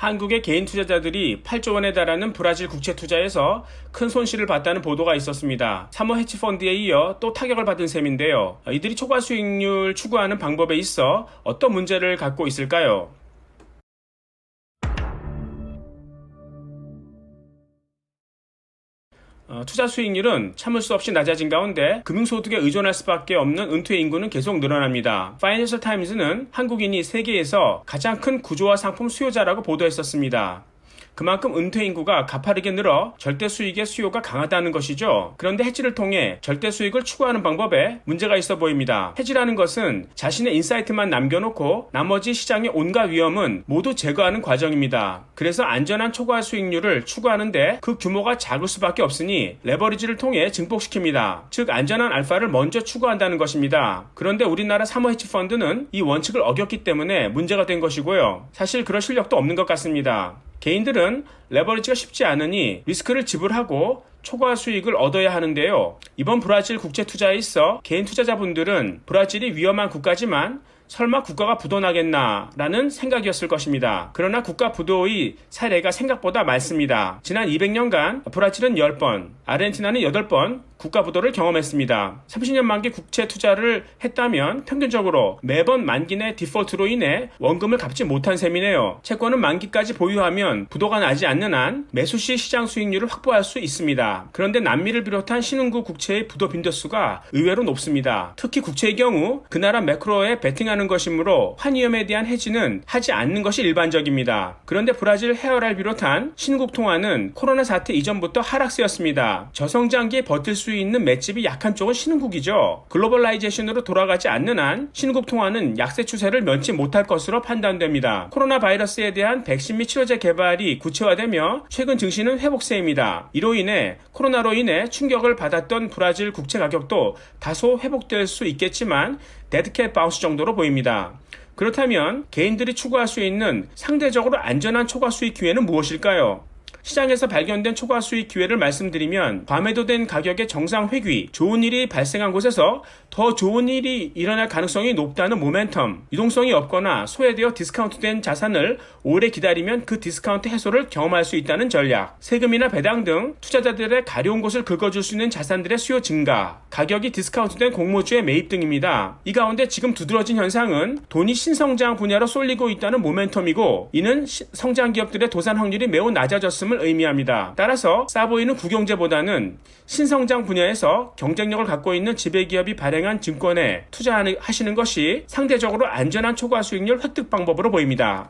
한국의 개인 투자자들이 8조 원에 달하는 브라질 국채 투자에서 큰 손실을 봤다는 보도가 있었습니다. 사모 해치펀드에 이어 또 타격을 받은 셈인데요. 이들이 초과 수익률 추구하는 방법에 있어 어떤 문제를 갖고 있을까요? 투자 수익률은 참을 수 없이 낮아진 가운데 금융소득에 의존할 수밖에 없는 은퇴 인구는 계속 늘어납니다. 파이낸셜 타임즈는 한국인이 세계에서 가장 큰 구조화 상품 수요자라고 보도했었습니다. 그만큼 은퇴 인구가 가파르게 늘어 절대 수익의 수요가 강하다는 것이죠. 그런데 해지를 통해 절대 수익을 추구하는 방법에 문제가 있어 보입니다. 해지라는 것은 자신의 인사이트만 남겨놓고 나머지 시장의 온갖 위험은 모두 제거하는 과정입니다. 그래서 안전한 초과 수익률을 추구하는데 그 규모가 작을 수밖에 없으니 레버리지를 통해 증폭시킵니다. 즉 안전한 알파를 먼저 추구한다는 것입니다. 그런데 우리나라 사모 해치펀드는 이 원칙을 어겼기 때문에 문제가 된 것이고요. 사실 그럴 실력도 없는 것 같습니다. 개인들은 레버리지가 쉽지 않으니 리스크를 지불하고 초과 수익을 얻어야 하는데요. 이번 브라질 국채 투자에 있어 개인 투자자분들은 브라질이 위험한 국가지만 설마 국가가 부도나겠나 라는 생각이었을 것입니다. 그러나 국가 부도의 사례가 생각보다 많습니다. 지난 200년간 브라질은 10번, 아르헨티나는 8번 국가 부도를 경험했습니다. 30년 만기 국채 투자를 했다면 평균적으로 매번 만기 내 디폴트로 인해 원금을 갚지 못한 셈이네요. 채권은 만기까지 보유하면 부도가 나지 않는 한 매수 시 시장 수익률을 확보할 수 있습니다. 그런데 남미를 비롯한 신흥국 국채의 부도 빈도수가 의외로 높습니다. 특히 국채의 경우 그 나라 매크로에 베팅하는 것이므로 환위험에 대한 해지는 하지 않는 것이 일반적입니다. 그런데 브라질 헤어랄 비롯한 신흥국 통화는 코로나 사태 이전부터 하락세였습니다. 저성장기에 버틸 수 있는 맷집이 약한 쪽은 신흥국이죠. 글로벌라이제이션으로 돌아가지 않는 한 신흥국 통화는 약세 추세를 면치 못할 것으로 판단됩니다. 코로나 바이러스에 대한 백신 및 치료제 개발이 구체화되며 최근 증시는 회복세입니다. 이로 인해 코로나로 인해 충격을 받았던 브라질 국채 가격도 다소 회복될 수 있겠지만 데드캣 바운스 정도로 보입니다. 그렇다면 개인들이 추구할 수 있는 상대적으로 안전한 초과 수익 기회는 무엇일까요? 시장에서 발견된 초과 수익 기회를 말씀드리면 과매도된 가격의 정상 회귀, 좋은 일이 발생한 곳에서 더 좋은 일이 일어날 가능성이 높다는 모멘텀, 유동성이 없거나 소외되어 디스카운트된 자산을 오래 기다리면 그 디스카운트 해소를 경험할 수 있다는 전략, 세금이나 배당 등 투자자들의 가려운 곳을 긁어줄 수 있는 자산들의 수요 증가, 가격이 디스카운트된 공모주의 매입 등입니다. 이 가운데 지금 두드러진 현상은 돈이 신성장 분야로 쏠리고 있다는 모멘텀이고 이는 성장 기업들의 도산 확률이 매우 낮아졌음을 의미합니다. 따라서 싸 보이는 구경제보다는 신성장 분야에서 경쟁력을 갖고 있는 지배기업이 발행한 증권에 투자하시는 것이 상대적으로 안전한 초과 수익률 획득 방법으로 보입니다.